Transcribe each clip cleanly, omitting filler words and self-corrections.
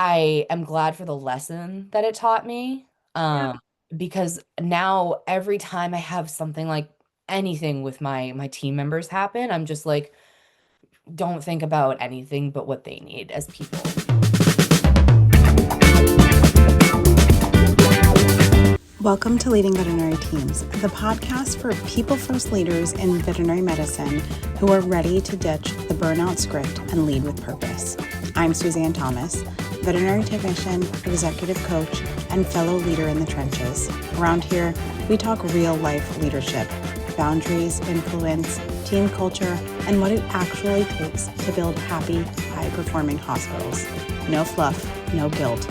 I am glad for the lesson that it taught me. Yeah. Because now every time I have something like anything with my team members happen, I'm just like, don't think about anything but what they need as people. Welcome to Leading Veterinary Teams, the podcast for people first leaders in veterinary medicine who are ready to ditch the burnout script and lead with purpose. I'm Suzanne Thomas, veterinary technician, executive coach, and fellow leader in the trenches. Around here, we talk real life leadership, boundaries, influence, team culture, and what it actually takes to build happy, high performing hospitals. No fluff, no guilt,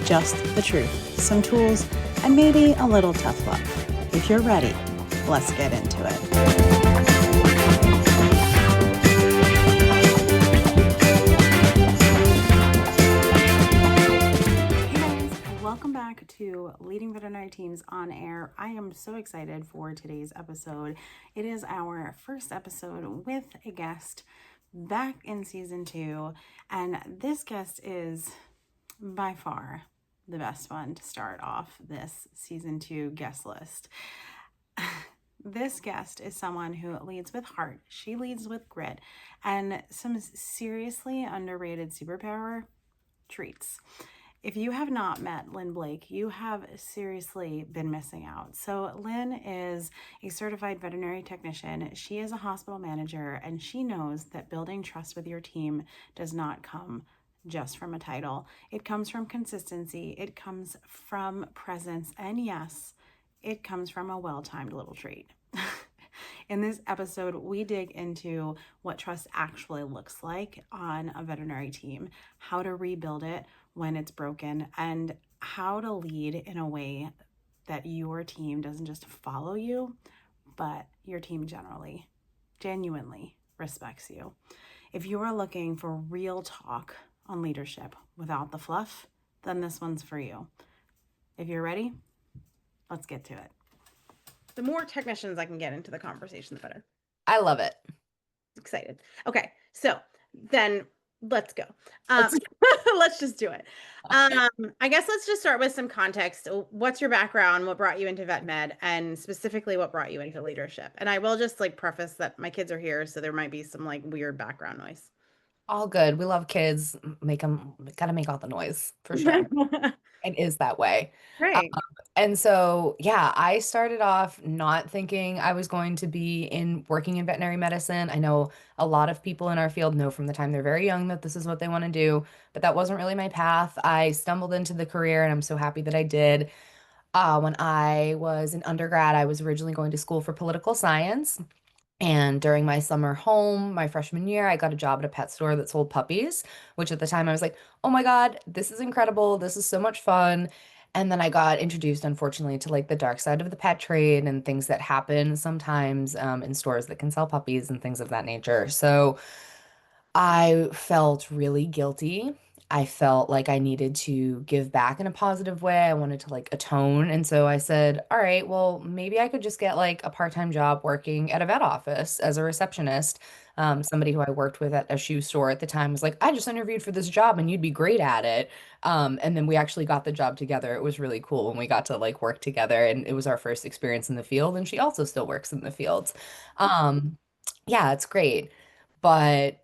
just the truth, some tools, and maybe a little tough love. If you're ready, let's get into it. Hey guys, welcome back to Leading Veterinary Teams on Air. I am so excited for today's episode. It is our first episode with a guest back in season 2, and this guest is by far the best one to start off this season 2 guest list. This guest is someone who leads with heart. She leads with grit and some seriously underrated superpower treats. If you have not met Lynn Blake, you have seriously been missing out. So Lynn is a certified veterinary technician. She is a hospital manager, and she knows that building trust with your team does not come just from a title. It comes from consistency. It comes from presence. And yes, it comes from a well-timed little treat. In this episode, we dig into what trust actually looks like on a veterinary team, how to rebuild it when it's broken, and how to lead in a way that your team doesn't just follow you, but your team genuinely respects you. If you are looking for real talk on leadership without the fluff, then this one's for you. If you're ready, let's get to it. The more technicians I can get into the conversation, the better. I love it. Excited. Okay, so then let's go. Let's just do it. I guess let's just start with some context. What's your background? What brought you into vet med, and specifically what brought you into leadership? And I will just like preface that my kids are here, so there might be some like weird background noise. All good. We love kids. Make them, gotta make all the noise for sure. It is that way. Um, Right. and so, yeah, I started off not thinking I was going to be in working in veterinary medicine. I know a lot of people in our field know from the time they're very young that this is what they want to do, but that wasn't really my path. I stumbled into the career and I'm so happy that I did. When I was an undergrad, I was originally going to school for political science. And during my summer home, my freshman year, I got a job at a pet store that sold puppies, which at the time I was like, oh my God, this is incredible. This is so much fun. And then I got introduced, unfortunately, to like the dark side of the pet trade and things that happen sometimes in stores that can sell puppies and things of that nature. So I felt really guilty. I felt like I needed to give back in a positive way. I wanted to like atone. And so I said, all right, well, maybe I could just get like a part-time job working at a vet office as a receptionist. Somebody who I worked with at a shoe store at the time was like, I just interviewed for this job and you'd be great at it. And then we actually got the job together. It was really cool when we got to like work together, and it was our first experience in the field. And she also still works in the fields. Um, yeah, it's great. But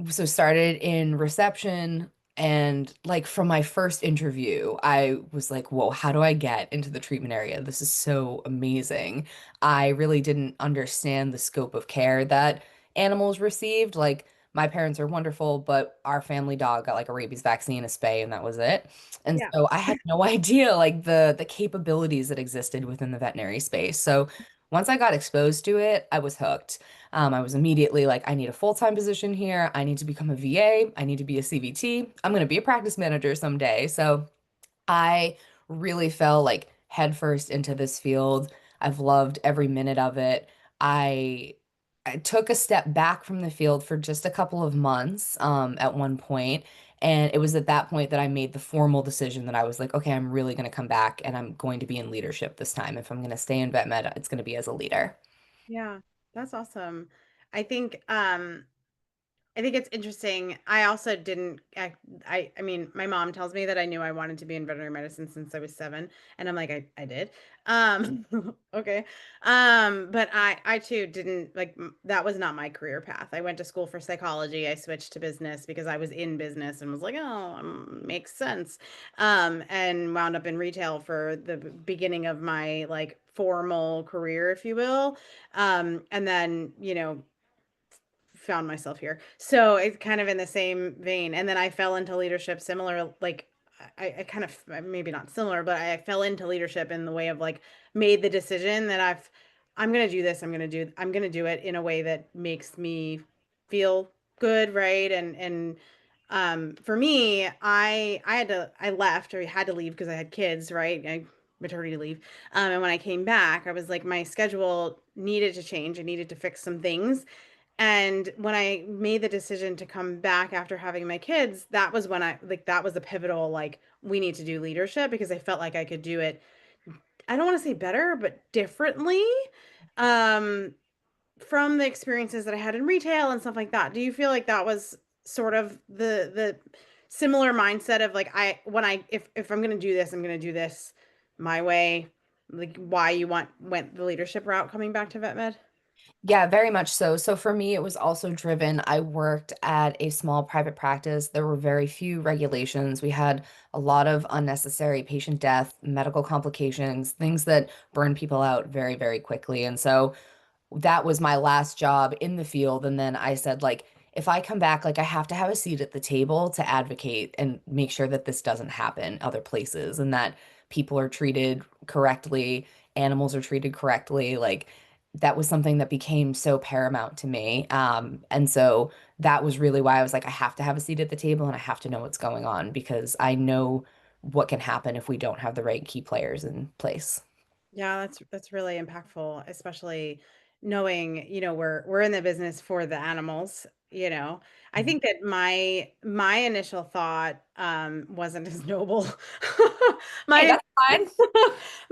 so started in reception, and like from my first interview I was like, whoa, how do I get into the treatment area? This is so amazing. I really didn't understand the scope of care that animals received. Like, my parents are wonderful, but our family dog got like a rabies vaccine, a spay, and that was it. And Yeah. so I had no idea like the capabilities that existed within the veterinary space. So once I got exposed to it, I was hooked. I was immediately like, I need a full-time position here. I need to become a VA. I need to be a CVT. I'm going to be a practice manager someday. So I really fell like headfirst into this field. I've loved every minute of it. I I took a step back from the field for just a couple of months at one point, and it was at that point that I made the formal decision that I was like, okay, I'm really going to come back and I'm going to be in leadership this time. If I'm going to stay in vet med, it's going to be as a leader. Yeah, that's awesome. I think I think it's interesting. I also didn't I mean, my mom tells me that I knew I wanted to be in veterinary medicine since I was 7, and I'm like, I did. Um, okay. But I too didn't like that was not my career path. I went to school for psychology. I switched to business because I was in business and was like, oh, makes sense. And wound up in retail for the beginning of my like formal career, if you will. And then, found myself here. So it's kind of in the same vein. And then I fell into leadership similar, like I kind of maybe not similar, but I fell into leadership in the way of like made the decision that I'm gonna do this. I'm gonna do it in a way that makes me feel good, right? And for me, I left or had to leave because I had kids, right? Maternity leave. And when I came back, I was like, my schedule needed to change. I needed to fix some things. And when I made the decision to come back after having my kids, that was when that was the pivotal, like, we need to do leadership because I felt like I could do it. I don't want to say better, but differently. Um, from the experiences that I had in retail and stuff like that. Do you feel like that was sort of the similar mindset of like when I if I'm gonna do this, I'm gonna do this my way, like why you went the leadership route coming back to vet med? Yeah, very much so. So for me, it was also driven. I worked at a small private practice. There were very few regulations. We had a lot of unnecessary patient death, medical complications, things that burn people out very, very quickly. And so that was my last job in the field. And then I said, like, if I come back, like, I have to have a seat at the table to advocate and make sure that this doesn't happen other places and that people are treated correctly, animals are treated correctly. Like, that was something that became so paramount to me. And so that was really why I was like, I have to have a seat at the table and I have to know what's going on because I know what can happen if we don't have the right key players in place. Yeah, that's really impactful, especially knowing, we're in the business for the animals, you know. I Mhm. think that my initial thought wasn't as noble. Hey, My that's fine.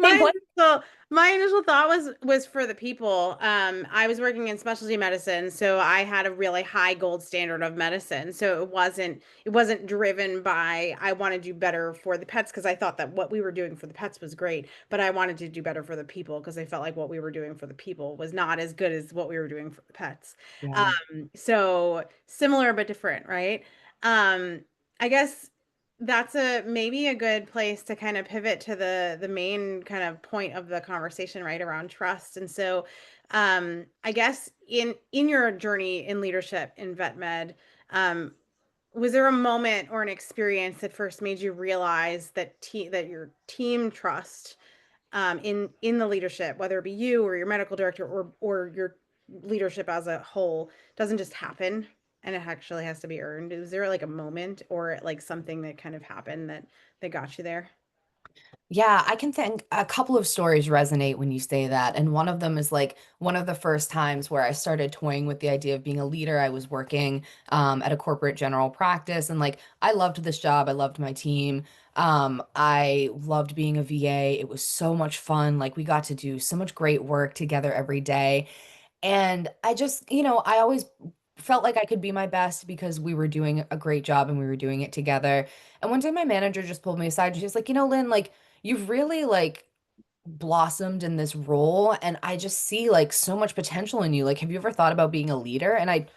Same my place. initial my initial thought was for the people. I was working in specialty medicine, so I had a really high gold standard of medicine. So it wasn't driven by I want to do better for the pets because I thought that what we were doing for the pets was great, but I wanted to do better for the people because I felt like what we were doing for the people was not as good as what we were doing for the pets. Yeah. So similar but different, right? Um, I guess that's a maybe a good place to kind of pivot to the main kind of point of the conversation, right, around trust. And so I guess in your journey in leadership in vet med, um, was there a moment or an experience that first made you realize that your team trust in the leadership, whether it be you or your medical director or your leadership as a whole, doesn't just happen and it actually has to be earned? Is there like a moment or like something that kind of happened that got you there? Yeah, I can think a couple of stories resonate when you say that. And one of them is like one of the first times where I started toying with the idea of being a leader. I was working at a corporate general practice and like I loved this job. I loved my team. I loved being a VA. It was so much fun. Like we got to do so much great work together every day. And I just, I always felt like I could be my best because we were doing a great job and we were doing it together. And one day my manager just pulled me aside and she's like, Lynn, like you've really like blossomed in this role and I just see like so much potential in you. Like, have you ever thought about being a leader? And I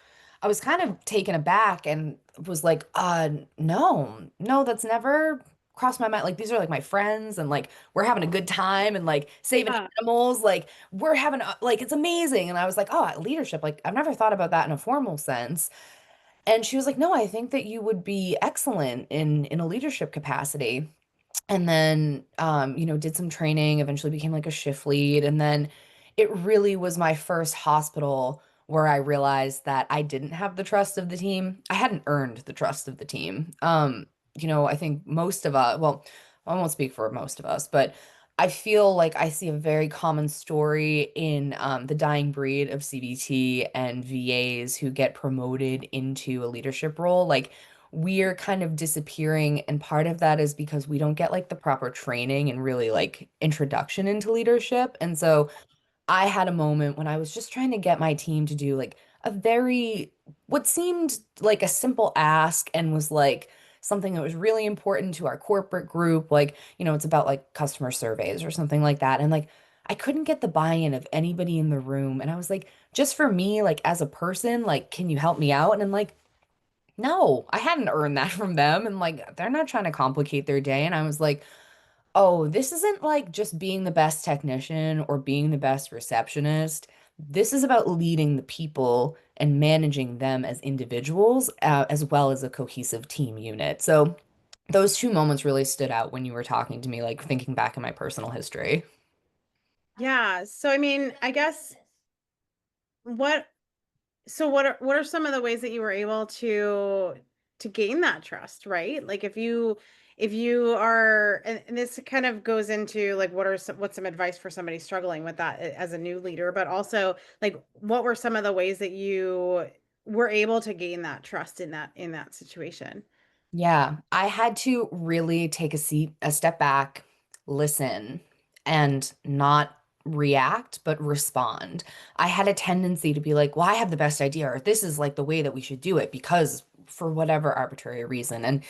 was kind of taken aback and was like, no, no, that's never crossed my mind. Like, these are like my friends and like we're having a good time and like saving Yeah. animals. Like, we're having like it's amazing. And I was like, oh, leadership. Like, I've never thought about that in a formal sense. And she was like, no, I think that you would be excellent in a leadership capacity and then did some training, eventually became like a shift lead, and then it really was my first hospital where I realized that I didn't have the trust of the team. I hadn't earned the trust of the team. I think most of us, well, I won't speak for most of us, but I feel like I see a very common story in the dying breed of CVT and VAs who get promoted into a leadership role. Like we're kind of disappearing, and part of that is because we don't get like the proper training and really like introduction into leadership. And so I had a moment when I was just trying to get my team to do like a very what seemed like a simple ask and was like something that was really important to our corporate group. Like, it's about like customer surveys or something like that. And like, I couldn't get the buy-in of anybody in the room. And I was like, just for me, like as a person, like, can you help me out? And I'm like, no, I hadn't earned that from them. And like, they're not trying to complicate their day. And I was like, oh, this isn't like just being the best technician or being the best receptionist. This is about leading the people and managing them as individuals, as well as a cohesive team unit. So those two moments really stood out when you were talking to me, like thinking back in my personal history. Yeah. So I mean, I guess what what are some of the ways that you were able to gain that trust, right? Like if you are and this kind of goes into like what's some advice for somebody struggling with that as a new leader, but also like what were some of the ways that you were able to gain that trust in that situation? Yeah, I had to really take a step back, listen, and not react, but respond. I had a tendency to be like, well, I have the best idea, or this is like the way that we should do it because for whatever arbitrary reason. And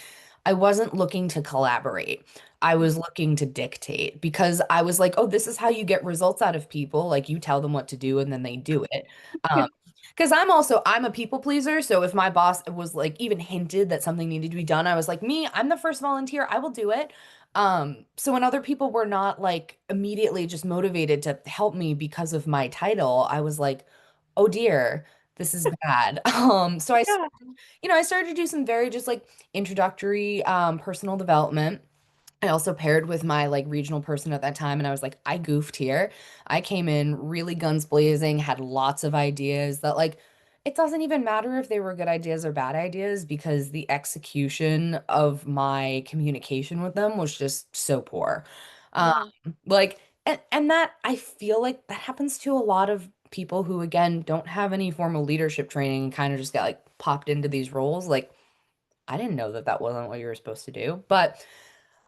I wasn't looking to collaborate. I was looking to dictate because I was like, oh, this is how you get results out of people. Like you tell them what to do and then they do it. Um, because I'm a people pleaser. So if my boss was like even hinted that something needed to be done, I was like, me, I'm the first volunteer. I will do it. So when other people were not like immediately just motivated to help me because of my title, I was like, oh dear, this is bad. So Yeah. I started to do some very just like introductory personal development. I also paired with my like regional person at that time, and I was like, I goofed here. I came in really guns blazing, had lots of ideas that like it doesn't even matter if they were good ideas or bad ideas because the execution of my communication with them was just so poor. Um, Yeah. like and that I feel like that happens to a lot of people who again don't have any formal leadership training and kind of just get like popped into these roles. Like I didn't know that that wasn't what you were supposed to do, but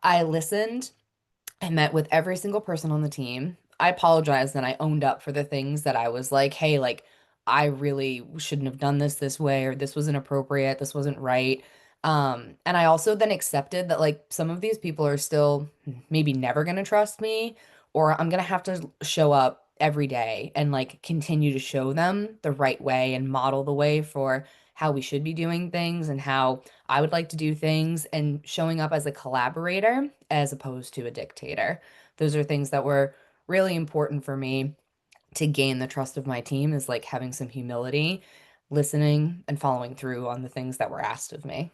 I listened. I met with every single person on the team. I apologized and I owned up for the things that I was like, hey, like, I really shouldn't have done this way, or this was inappropriate, this wasn't right. And I also then accepted that, like, some of these people are still maybe never going to trust me, or I'm going to have to show up every day and, like, continue to show them the right way and model the way for how we should be doing things and how I would like to do things and showing up as a collaborator as opposed to a dictator. Those are things that were really important for me to gain the trust of my team is like having some humility, listening, and following through on the things that were asked of me.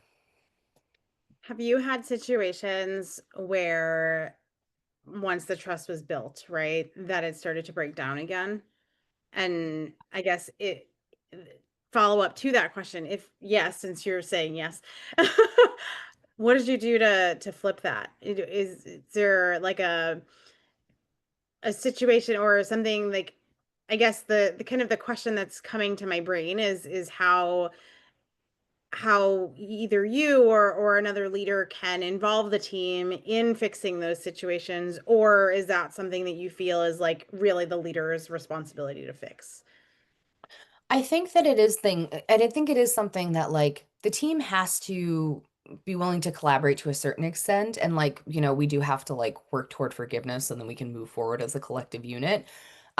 Have you had situations where once the trust was built, right, that it started to break down again? And I guess it follow up to that question, if yes, since you're saying yes, what did you do to flip that? Is there like a situation or something like I guess the kind of the question that's coming to my brain is how either you or another leader can involve the team in fixing those situations, or is that something that you feel is like really the leader's responsibility to fix? I think that it is thing, and I think it is something that like the team has to be willing to collaborate to a certain extent, and like we do have to like work toward forgiveness, so then we can move forward as a collective unit.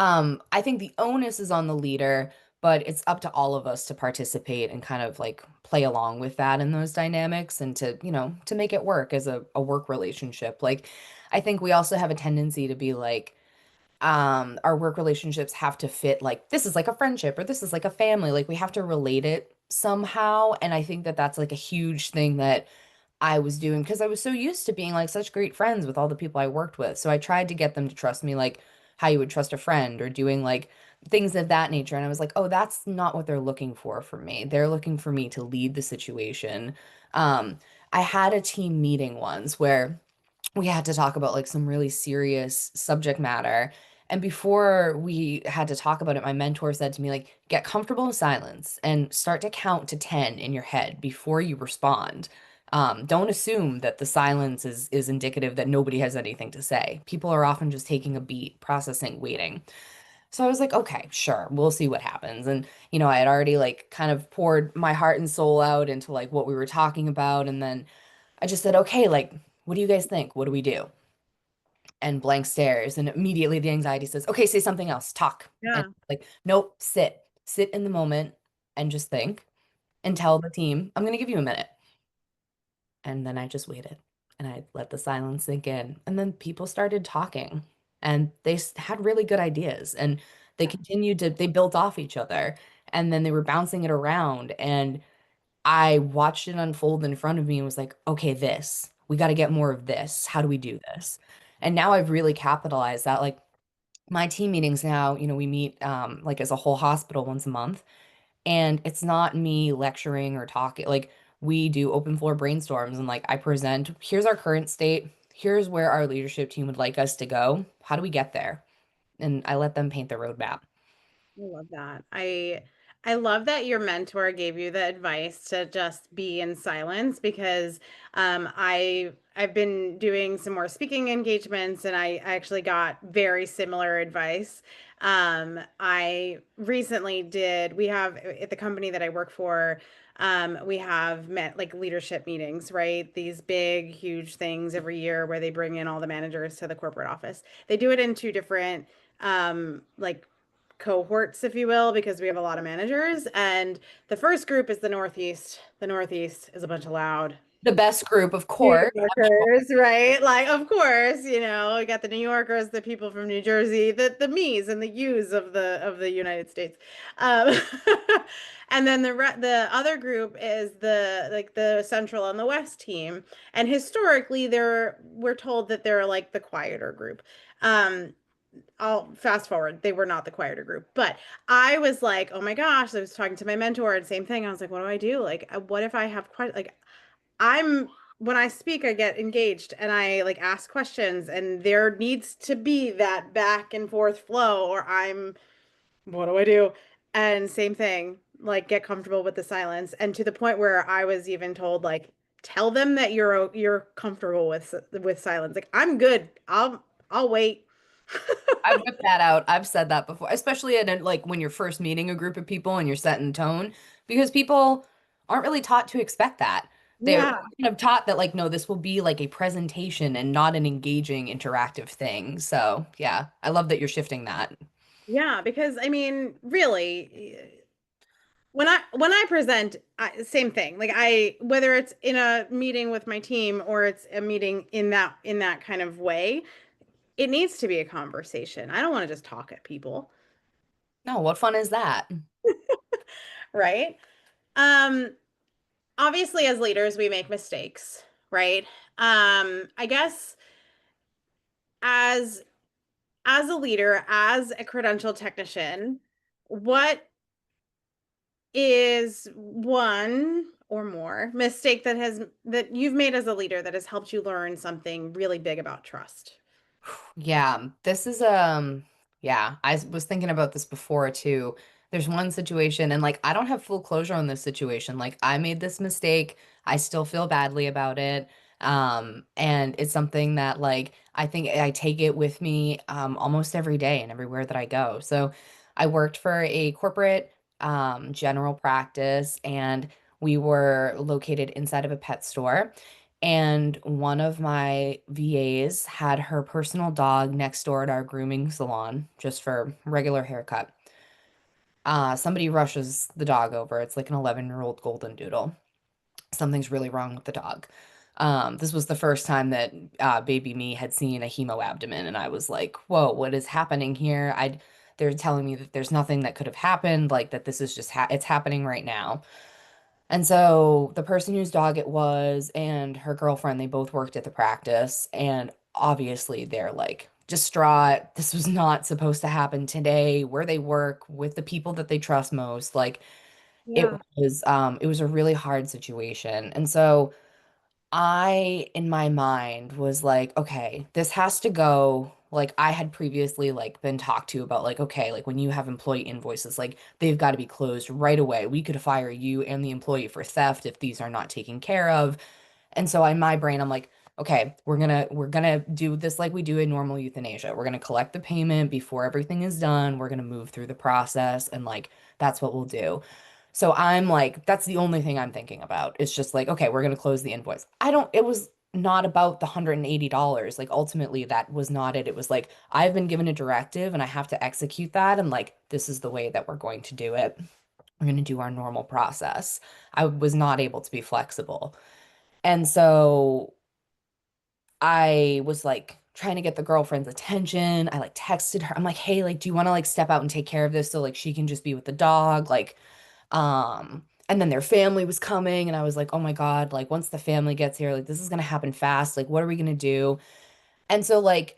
I think the onus is on the leader, but it's up to all of us to participate and kind of like play along with that in those dynamics and to to make it work as a work relationship. Like I think we also have a tendency to be like our work relationships have to fit like this is like a friendship or this is like a family, like we have to relate it somehow, and I think that that's like a huge thing that I was doing because I was so used to being like such great friends with all the people I worked with, so I tried to get them to trust me like how you would trust a friend or doing like things of that nature, and I was like, oh, that's not what they're looking for me. They're looking for me to lead the situation. I had a team meeting once where we had to talk about like some really serious subject matter. And before we had to talk about it, my mentor said to me, like, get comfortable in silence and start to count to 10 in your head before you respond. Don't assume that the silence is indicative that nobody has anything to say. People are often just taking a beat, processing, waiting. So I was like, okay, sure, we'll see what happens. And, I had already like kind of poured my heart and soul out into like what we were talking about. And then I just said, okay, like, what do you guys think? What do we do? And blank stares. And immediately the anxiety says, okay, say something else, talk. And Yeah. like, nope, sit in the moment and just think and tell the team, I'm going to give you a minute. And then I just waited and I let the silence sink in. And then people started talking and had really good ideas and they built off each other and then they were bouncing it around. And I watched it unfold in front of me and was like, okay, we got to get more of this. How do we do this? And now I've really capitalized that. Like my team meetings now, we meet like as a whole hospital once a month. And it's not me lecturing or talking. Like we do open floor brainstorms and like I present, here's our current state. Here's where our leadership team would like us to go. How do we get there? And I let them paint the roadmap. I love that. I love that your mentor gave you the advice to just be in silence because I've been doing some more speaking engagements and I actually got very similar advice. I recently did we have at the company that I work for, we have met like leadership meetings, right? These big, huge things every year where they bring in all the managers to the corporate office. They do it in two different like cohorts, if you will, because we have a lot of managers. And the first group is the Northeast. The Northeast is a bunch of loud The best group, of New course. Yorkers, right? Like, of course, we got the New Yorkers, the people from New Jersey, the me's and the you's of the United States. Um, and then the other group is the Central and the West team. And historically, we're told that they're like the quieter group. Um, I'll fast forward. They were not the quieter group, but I was like, oh my gosh, I was talking to my mentor and same thing. I was like, what do I do? Like, what if I have quite like I'm when I speak, I get engaged and I like ask questions and there needs to be that back and forth flow or what do I do? And same thing, like get comfortable with the silence and to the point where I was even told like tell them that you're comfortable with silence. Like I'm good. I'll wait. I've whipped that out. I've said that before, especially like when you're first meeting a group of people and you're setting tone, because people aren't really taught to expect that. They're Yeah. kind of taught that like, no, this will be like a presentation and not an engaging, interactive thing. So yeah, I love that you're shifting that. Yeah, because I mean, really, when I present, same thing. Like I whether it's in a meeting with my team or it's a meeting in that kind of way, it needs to be a conversation. I don't want to just talk at people, No, what fun is that? right? Um, Obviously as leaders we make mistakes, right? I guess as as a leader, as a credentialed technician, what is one or more mistake that you've made as a leader that has helped you learn something really big about trust? Yeah, this is yeah, was thinking about this before too. There's one situation and like I don't have full closure on this situation. Like I made this mistake. I still feel badly about it. And it's something that like I think I take it with me almost every day and everywhere that I go. So I worked for a corporate general practice and we were located inside of a pet store. And one of my VAs had her personal dog next door at our grooming salon just for regular haircut. Somebody rushes the dog over. It's like an 11-year-old golden doodle. Something's really wrong with the dog. This was the first time that baby me had seen a hemo abdomen, and I was like, "Whoa, what is happening here?" They're telling me that there's nothing that could have happened, like that this is just it's happening right now. And so the person whose dog it was and her girlfriend, they both worked at the practice. And obviously they're like distraught. This was not supposed to happen today, where they work with the people that they trust most. Like Yeah. it was a really hard situation. And so I, in my mind, was like, okay, this has to go. Like I had previously like been talked to about like, okay, like when you have employee invoices, like they've got to be closed right away. We could fire you and the employee for theft if these are not taken care of. And so in my brain, I'm like, okay, we're gonna do this like we do in normal euthanasia. We're gonna collect the payment before everything is done. We're gonna move through the process and like that's what we'll do. So I'm like, that's the only thing I'm thinking about. It's just like, okay, we're gonna close the invoice. I don't, it was not about the $180. Like ultimately that was not it. It was like, I've been given a directive and I have to execute that. And like, this is the way that we're going to do it. We're going to do our normal process. I was not able to be flexible. And so I was like trying to get the girlfriend's attention. I like texted her. I'm like, "Hey, like do you want to like step out and take care of this so like she can just be with the dog?" Like and then their family was coming and I was like, "Oh my God, like once the family gets here, like this is going to happen fast. Like what are we going to do?" And so like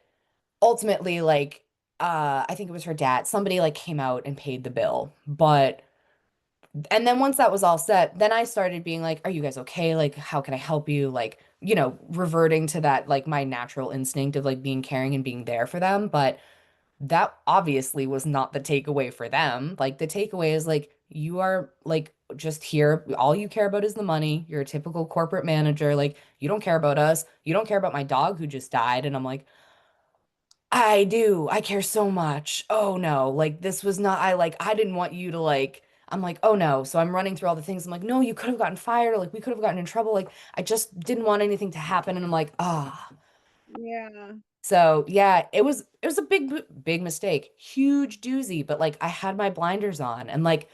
ultimately like I think it was her dad. Somebody like came out and paid the bill. But and then once that was all set, then I started being like, "Are you guys okay? Like, how can I help you?" Like, reverting to that, like my natural instinct of like being caring and being there for them. But that obviously was not the takeaway for them. Like, the takeaway is like, you are like just here. All you care about is the money. You're a typical corporate manager. Like, you don't care about us. You don't care about my dog who just died. And I'm like, I do. I care so much. Oh no. Like this was not I didn't want you to like I'm like, "Oh no." So I'm running through all the things. I'm like, "No, you could have gotten fired or like we could have gotten in trouble." Like I just didn't want anything to happen and I'm like, "Ah." Yeah. So, yeah, it was a big mistake. Huge doozy, but like I had my blinders on and like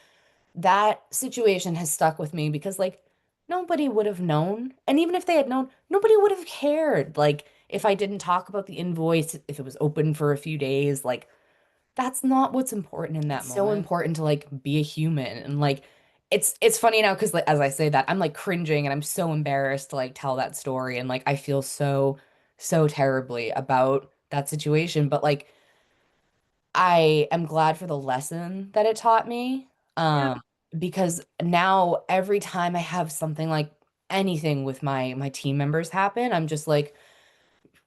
that situation has stuck with me because like nobody would have known. And even if they had known, nobody would have cared. Like if I didn't talk about the invoice, if it was open for a few days, like that's not what's important in that It's so moment. Important to like be a human and like it's funny now because like as I say that, I'm like cringing and I'm so embarrassed to like tell that story and like I feel so terribly about that situation. But like I am glad for the lesson that it taught me. Yeah. Because now every time I have something like anything with my team members happen, I'm just like,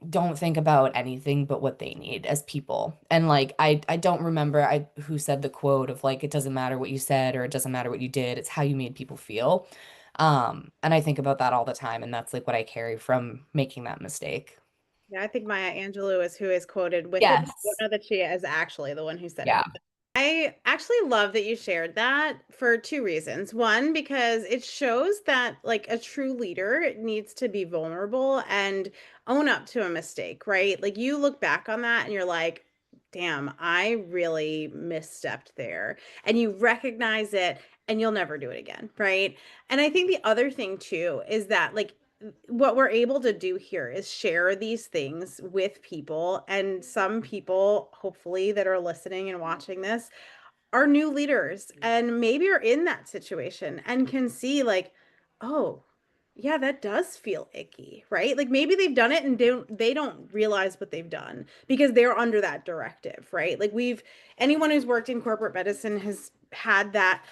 don't think about anything but what they need as people. And like I don't remember I who said the quote of like it doesn't matter what you said or it doesn't matter what you did, it's how you made people feel. And I think about that all the time and that's like what I carry from making that mistake. Yeah, I think Maya Angelou is who is quoted with it. I don't Yes. know that she is actually the one who said it. Yeah. I actually love that you shared that for two reasons. One, because it shows that like a true leader needs to be vulnerable and own up to a mistake, right? Like you look back on that and you're like, damn, I really misstepped there. And you recognize it and you'll never do it again, right? And I think the other thing too is that like what we're able to do here is share these things with people, and some people hopefully that are listening and watching this are new leaders and maybe are in that situation and can see like, oh yeah, that does feel icky, right? Like maybe they've done it and they don't realize what they've done because they're under that directive, right? Like we've anyone who's worked in corporate medicine has had that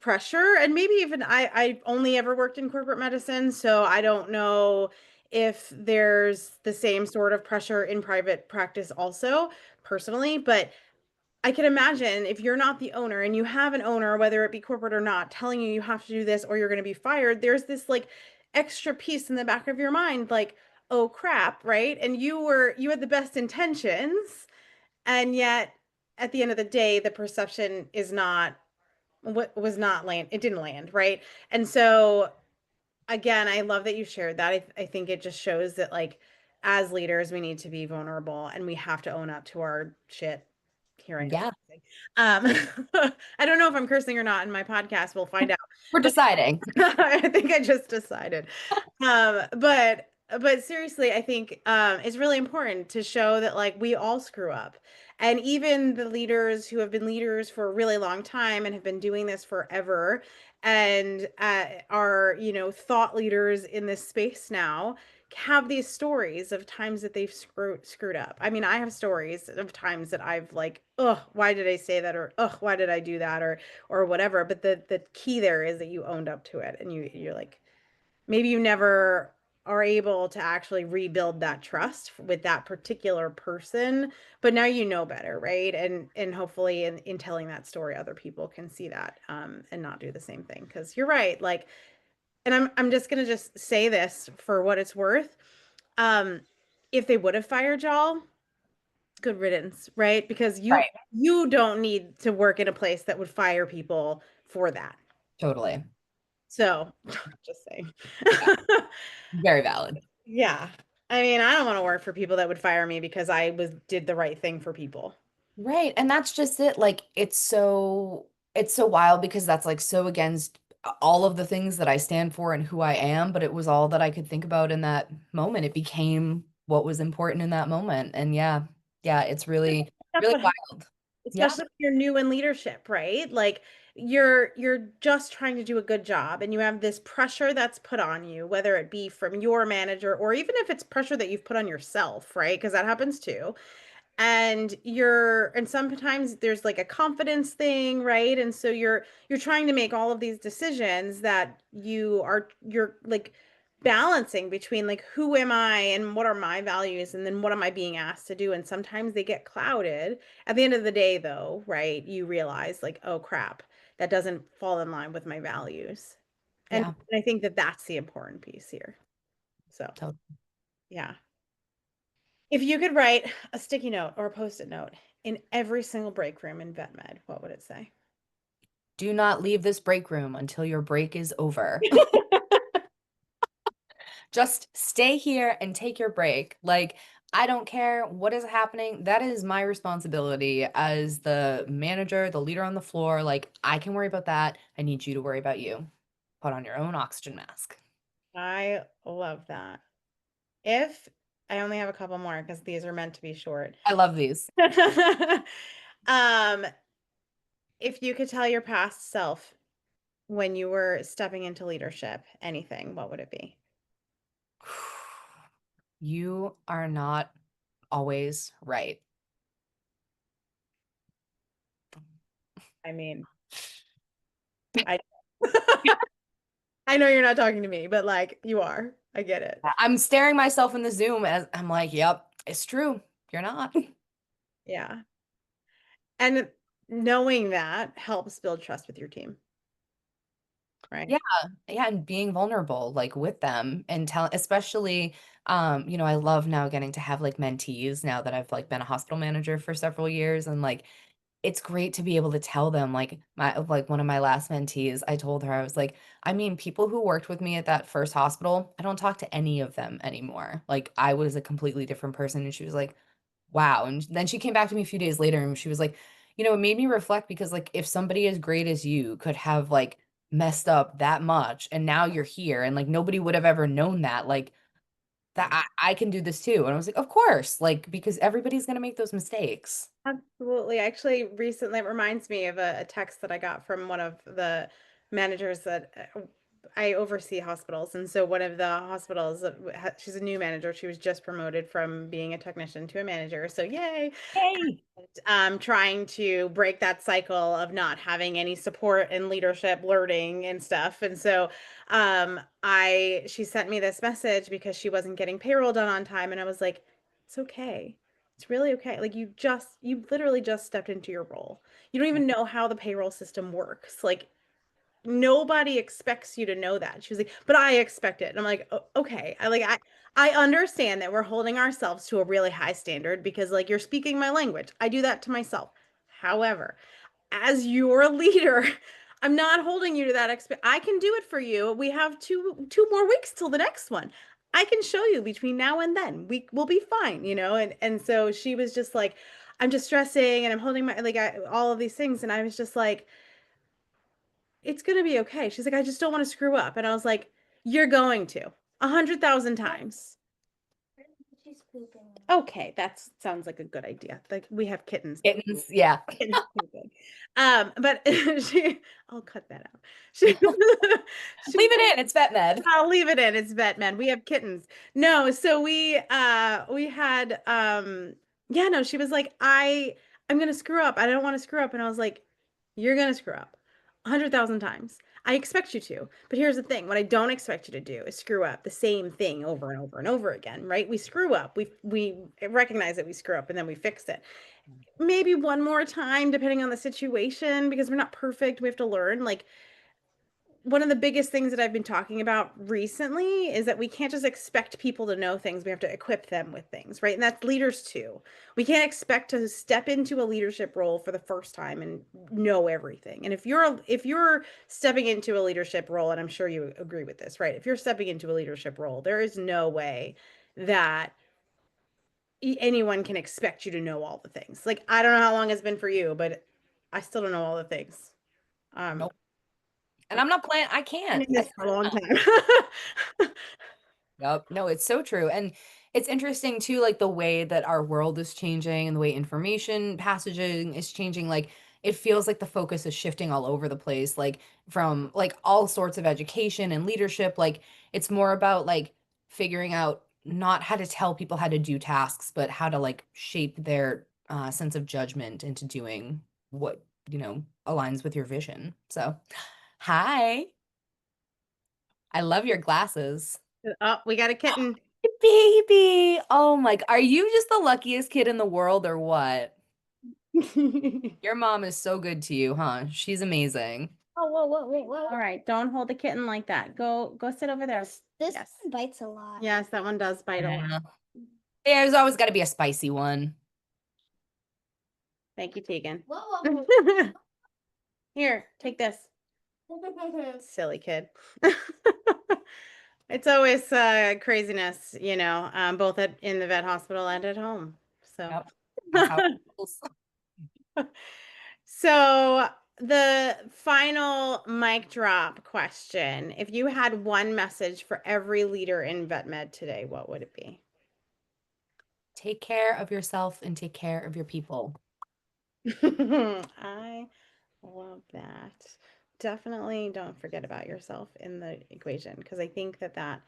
pressure. And maybe even I only ever worked in corporate medicine, so I don't know if there's the same sort of pressure in private practice also personally, but I can imagine if you're not the owner and you have an owner, whether it be corporate or not, telling you you have to do this or you're going to be fired, there's this like extra piece in the back of your mind like, oh crap, right? And you had the best intentions, and yet at the end of the day the perception is not what was not land, it didn't land, right? And so again, I love that you shared that. I think it just shows that like as leaders we need to be vulnerable and we have to own up to our shit. Here I am Yeah. cursing. I don't know if I'm cursing or not in my podcast, we'll find out. We're But deciding. I think I just decided. But seriously, I think it's really important to show that like we all screw up. And even the leaders who have been leaders for a really long time and have been doing this forever and are, thought leaders in this space now have these stories of times that they've screwed up. I mean, I have stories of times that I've like, oh, why did I say that? Or oh, why did I do that? Or whatever. But the key there is that you owned up to it and you're like, maybe you never are able to actually rebuild that trust with that particular person, but now you know better, right? And hopefully in telling that story other people can see that and not do the same thing, because you're right, like, and I'm just gonna just say this for what it's worth. Um, if they would have fired y'all, good riddance, right? Because Right. you don't need to work in a place that would fire people for that. Totally. So, just saying. Yeah. Very valid. Yeah. I mean, I don't want to work for people that would fire me because I was did the right thing for people. Right. And that's just it. Like it's so wild because that's like so against all of the things that I stand for and who I am, but it was all that I could think about in that moment. It became what was important in that moment. And yeah, yeah, it's really, That's really what wild. Yeah. especially if you're new in leadership, right? Like you're just trying to do a good job and you have this pressure that's put on you, whether it be from your manager or even if it's pressure that you've put on yourself, right? Because that happens too. And sometimes there's like a confidence thing, right? And so you're trying to make all of these decisions that you're like balancing between like who am I and what are my values and then what am I being asked to do, and sometimes they get clouded. At the end of the day though, right, you realize like, oh crap, that doesn't fall in line with my values. And Yeah. I think that that's the important piece here. So So yeah. If you could write a sticky note or a post-it note in every single break room in vet med, what would it say? do not leave this break room until your break is over. Just stay here and take your break. Like, I don't care what is happening. That is my responsibility as the manager, the leader on the floor. Like, I can worry about that. I need you to worry about you. Put on your own oxygen mask. I love that. If I only have a couple more because these are meant to be short. I love these. Um, if you could tell your past self when you were stepping into leadership, anything, what would it be? You are not always right. I mean, I I know you're not talking to me, but like you are. I get it. I'm staring myself in the Zoom as I'm like, yep, it's true. You're not. Yeah. And knowing that helps build trust with your team, right? Yeah, yeah, and being vulnerable like with them and tell especially I love now getting to have like mentees now that I've like been a hospital manager for several years and like it's great to be able to tell them like one of my last mentees, I told her I was like, I mean, people who worked with me at that first hospital, I don't talk to any of them anymore. Like I was a completely different person and she was like, wow. And then she came back to me a few days later and she was like, it made me reflect because like if somebody as great as you could have like messed up that much and now you're here and like nobody would have ever known that, like that I can do this too. And I was like, of course, like because everybody's gonna make those mistakes. Absolutely. Actually, recently it reminds me of a text that I got from one of the managers that I oversee hospitals. And so one of the hospitals, she's a new manager. She was just promoted from being a technician to a manager. So yay. Yay. Trying to break that cycle of not having any support and leadership learning and stuff. And so she sent me this message because she wasn't getting payroll done on time. And I was like, it's okay. It's really okay. Like you literally just stepped into your role. You don't even know how the payroll system works. Like nobody expects you to know that. She was like, but I expect it. And I'm like, okay. I understand that we're holding ourselves to a really high standard because like you're speaking my language. I do that to myself. However, as your leader, I'm not holding you to that I can do it for you. We have two more weeks till the next one. I can show you between now and then. We will be fine, and so she was just like, I'm just stressing and I'm holding my all of these things, and I was just like, it's gonna be okay. She's like, I just don't want to screw up. And I was like, you're going to 100,000 times. She's pooping. Okay, that sounds like a good idea. Like we have kittens. Kittens, yeah. Kittens pooping. But I'll cut that out. She, she, Leave it in, it's vet med. I'll leave it in. It's Batman. We have kittens. No, so we had yeah, no, she was like, I'm gonna screw up. I don't want to screw up. And I was like, you're gonna screw up 100,000 times. I expect you to. But here's the thing, what I don't expect you to do is screw up the same thing over and over and over again, right? We screw up. We recognize that we screw up and then we fix it. Maybe one more time, depending on the situation, because we're not perfect. We have to learn. Like one of the biggest things that I've been talking about recently is that we can't just expect people to know things. We have to equip them with things, right? And that's leaders too. We can't expect to step into a leadership role for the first time and know everything. And if you're stepping into a leadership role, and I'm sure you agree with this, right? If you're stepping into a leadership role, there is no way that anyone can expect you to know all the things. Like I don't know how long it's been for you, but I still don't know all the things. Um, Nope. And I'm not playing, I been can't. in this for a long time. Yep. No, it's so true. And it's interesting too, like the way that our world is changing and the way information passaging is changing. Like it feels like the focus is shifting all over the place, like from like all sorts of education and leadership. Like it's more about like figuring out not how to tell people how to do tasks, but how to like shape their sense of judgment into doing what, aligns with your vision. So, hi, I love your glasses. Oh, we got a kitten. Baby. Oh my, are you just the luckiest kid in the world or what? Your mom is so good to you, huh? She's amazing. Oh, whoa, whoa, whoa, whoa. All right, don't hold the kitten like that. Go sit over there. This Yes. one bites a lot. Yes, that one does bite a lot. Yeah. There's always got to be a spicy one. Thank you, Tegan. Whoa, Here, take this. whoa. Silly kid. It's always craziness, both in the vet hospital and at home. So, Yep. That's how it feels. so the final mic drop question. If you had one message for every leader in vet med today, what would it be? Take care of yourself and take care of your people. I love that. Definitely don't forget about yourself in the equation because I think that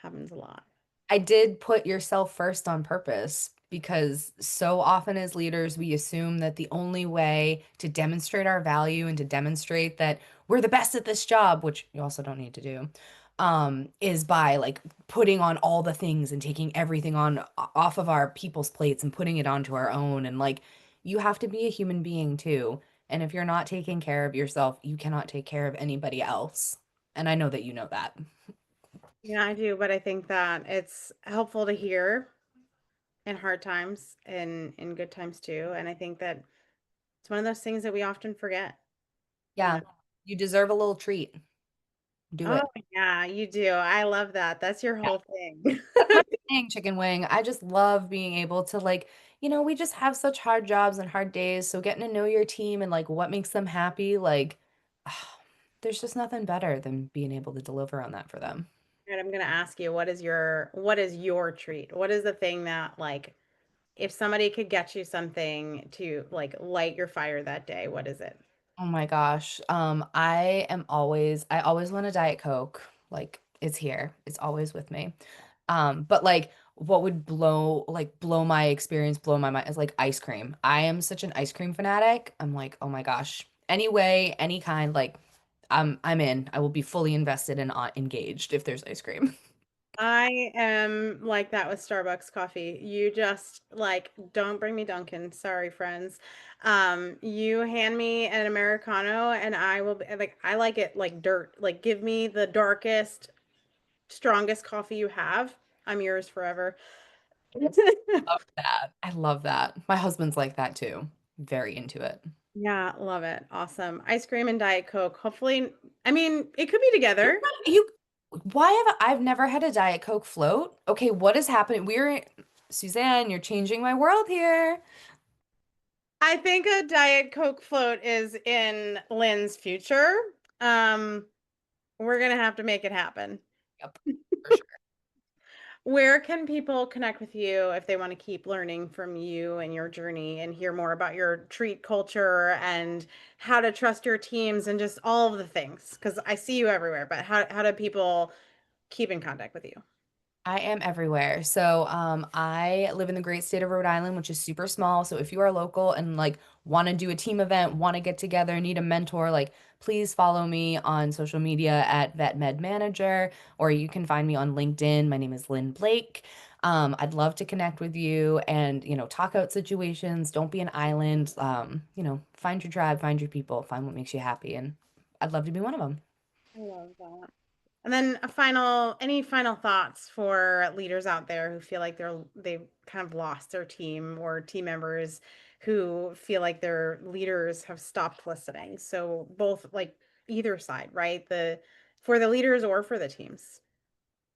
happens a lot. I did put yourself first on purpose because so often as leaders, we assume that the only way to demonstrate our value and to demonstrate that we're the best at this job, which you also don't need to do, is by like putting on all the things and taking everything on off of our people's plates and putting it onto our own. And like, you have to be a human being too. And if you're not taking care of yourself, you cannot take care of anybody else. And I know that you know that. Yeah, I do, but I think that it's helpful to hear in hard times and in good times too. And I think that it's one of those things that we often forget, you know. Yeah, you deserve a little treat. Do Oh, it. yeah, you do. I love that. That's your Yeah. whole thing. That's my thing, chicken wing. I just love being able to like, we just have such hard jobs and hard days. So getting to know your team and like what makes them happy, like there's just nothing better than being able to deliver on that for them. And I'm gonna ask you, what is your treat? What is the thing that like if somebody could get you something to like light your fire that day, what is it? Oh my gosh. I always want a Diet Coke. Like it's here. It's always with me. But like what would blow my experience, blow my mind is like ice cream. I am such an ice cream fanatic. I'm like, oh my gosh. Any way, any kind, like I'm in. I will be fully invested and engaged if there's ice cream. I am like that with Starbucks coffee. You just like don't bring me Dunkin'. Sorry, friends. You hand me an Americano and I will be like I like it like dirt. Like give me the darkest, strongest coffee you have. I'm yours forever. Love that. I love that. My husband's like that too. Very into it. Yeah, love it. Awesome. Ice cream and Diet Coke. Hopefully, I mean, it could be together. You, why have I've never had a Diet Coke float? Okay, what is happening? Suzanne, you're changing my world here. I think a Diet Coke float is in Lynn's future. Um, we're gonna have to make it happen. Yep, for sure. Where can people connect with you if they want to keep learning from you and your journey and hear more about your treat culture and how to trust your teams and just all of the things? Because I see you everywhere, but how do people keep in contact with you? I am everywhere. So, I live in the great state of Rhode Island, which is super small. So, if you are local and like want to do a team event, want to get together, need a mentor, like please follow me on social media at Vet Med Manager, or you can find me on LinkedIn. My name is Lynn Blake. I'd love to connect with you and, talk out situations. Don't be an island. Find your tribe, find your people, find what makes you happy. And I'd love to be one of them. I love that. And then any final thoughts for leaders out there who feel like they've kind of lost their team, or team members who feel like their leaders have stopped listening. So both, like, either side, right? For the leaders or for the teams.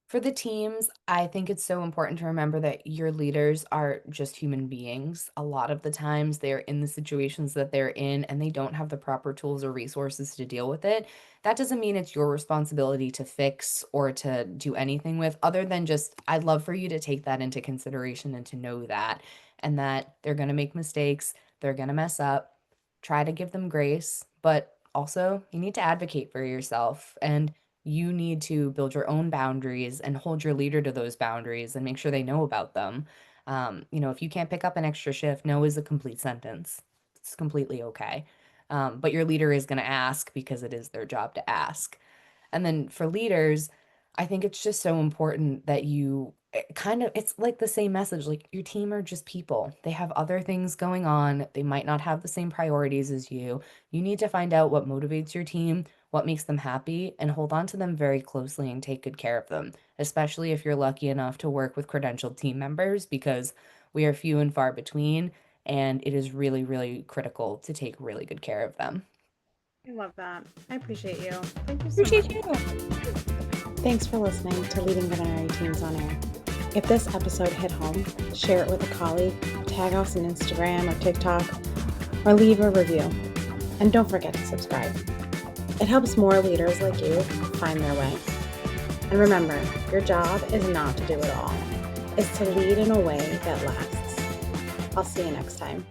For the teams, I think it's so important to remember that your leaders are just human beings. A lot of the times they're in the situations that they're in and they don't have the proper tools or resources to deal with it. That doesn't mean it's your responsibility to fix or to do anything with, other than just, I'd love for you to take that into consideration and to know that, and that they're going to make mistakes, they're going to mess up. Try to give them grace, but also you need to advocate for yourself. And you need to build your own boundaries and hold your leader to those boundaries and make sure they know about them. If you can't pick up an extra shift, no is a complete sentence. It's completely okay. But your leader is going to ask because it is their job to ask. And then for leaders, I think it's just so important that it's like the same message. Like, your team are just people. They have other things going on. They might not have the same priorities as you. You need to find out what motivates your team, what makes them happy, and hold on to them very closely and take good care of them, especially if you're lucky enough to work with credentialed team members, because we are few and far between, and it is really, really critical to take really good care of them. I love that. I appreciate you. Thank you so Appreciate much. you. Thanks for listening to Leading Veterinary Teams on Air. If this episode hit home, share it with a colleague, tag us on Instagram or TikTok, or leave a review. And don't forget to subscribe. It helps more leaders like you find their way. And remember, your job is not to do it all. It's to lead in a way that lasts. I'll see you next time.